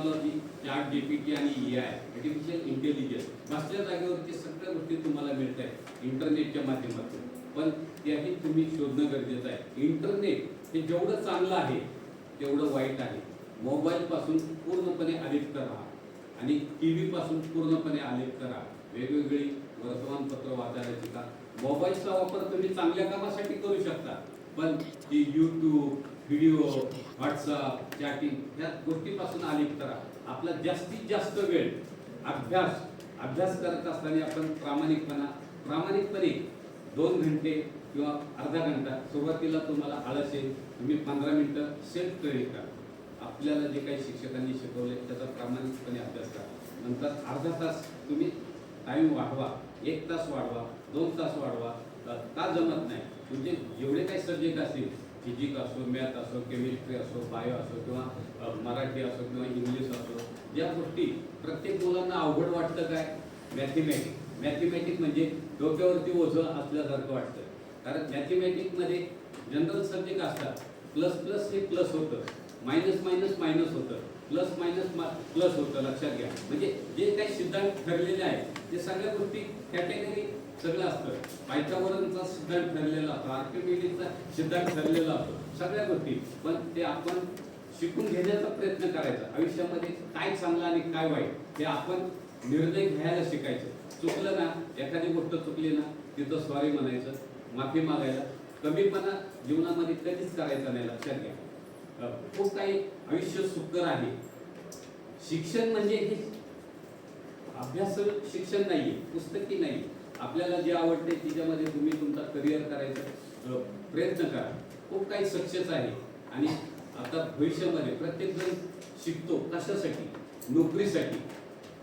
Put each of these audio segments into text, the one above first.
Technology, chat GPT आणि AI, artificial intelligence, बसल्या जागेवरती सगळ्या गोष्टी तुम्हाला मिळत आहेत इंटरनेटच्या माध्यमातून. पण त्याही तुम्ही शोधणं गरजेचं आहे. इंटरनेट हे जेवढं चांगलं आहे तेवढं वाईट आहे. मोबाईलपासून पूर्णपणे अलिप्त राहा आणि TV पासून पूर्णपणे अलिप्त राहा. वेगवेगळी वर्तमानपत्र वाचायला शिका. मोबाईलचा वापर तुम्ही चांगल्या कामासाठी करू शकता, पण ती YouTube, व्हिडिओ, व्हॉट्सअप, चॅटिंग या गोष्टीपासून अलिप्त राहा. आपला जास्तीत जास्त वेळ अभ्यास करत असताना आपण प्रामाणिकपणे 2 घंटे किंवा अर्धा घंटा, सुरुवातीला तुम्हाला आळस येईल, तुम्ही 15 मिनिटं सेल्फ स्टडी करा. आपल्याला जे काही शिक्षकांनी शिकवले त्याचा प्रामाणिकपणे अभ्यास करा. नंतर अर्धा तास तुम्ही टाईम वाढवा, 1 तास वाढवा, 2 तास वाढवा. का जमत नाही? म्हणजे जेवढे काही सब्जेक्ट असतील, फिजिक्स असो, मॅथ असो, केमिस्ट्री असो, बायो असो, किंवा मराठी असो, किंवा इंग्लिश असो, या गोष्टी प्रत्येक मुलांना अवघड वाटतं. काय? मॅथमॅटिक्स म्हणजे डोक्यावरती ओझं असल्यासारखं वाटतं. कारण मॅथमॅटिक्समध्ये जनरल सब्जेक्ट असतात. प्लस हे प्लस होतं, मायनस होतं, प्लस होतं. लक्षात घ्या. म्हणजे जे काही सिद्धांत ठरलेले आहेत ते सगळ्या गोष्टी कॅटेगरी सगळं असतं. पायथागोरसचा सिद्धांत ठरलेला असतो, आर्किमिडीजचा सिद्धांत ठरलेला असतो, सगळ्या गोष्टी. पण ते आपण शिकून घेण्याचा प्रयत्न करायचा. आयुष्यामध्ये काय चांगलं आणि काय वाईट हे आपण निर्णय घ्यायला शिकायचं. चुकलं ना, एखादी गोष्ट चुकली ना, तिथं सॉरी म्हणायचं, माफी मागायला. कमीपणा जीवनामध्ये कधीच करायचा नाही. लक्षात घ्या. खूप काही आयुष्य सुकर आहे. शिक्षण म्हणजे हे अभ्यास शिक्षण नाहीये, पुस्तकी नाही. आपल्याला जे आवडते त्याच्यामध्ये तुम्ही तुमचा करिअर करायचा प्रयत्न करा. खूप काही सक्सेस आहे. आणि आता भविष्यामध्ये प्रत्येक जण शिकतो. कशासाठी? नोकरीसाठी.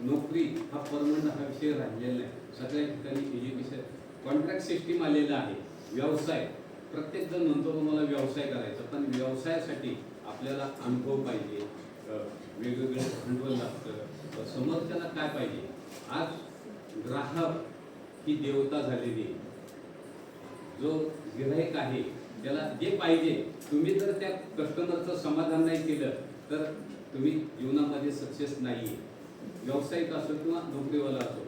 नोकरी हा परमनंट हा विषय राहिलेला नाही. सगळ्या ठिकाणी एज्युकेशन कॉन्ट्रॅक्ट सिस्टीम आलेला आहे. व्यवसाय, प्रत्येक जण म्हणतो मला व्यवसाय करायचा, पण व्यवसायासाठी आपल्याला अनुभव पाहिजे, वेगवेगळे भांडवल लागतं, समोरच्याला काय पाहिजे. आज ग्राहक ही देवता झालेली आहे. जो गिराहिक आहे त्याला जे पाहिजे, तुम्ही जर त्या कस्टमरचं समाधान नाही केलं तर तुम्ही जीवनामध्ये सक्सेस नाही आहे. व्यावसायिक असो किंवा नोकरीवाला असो,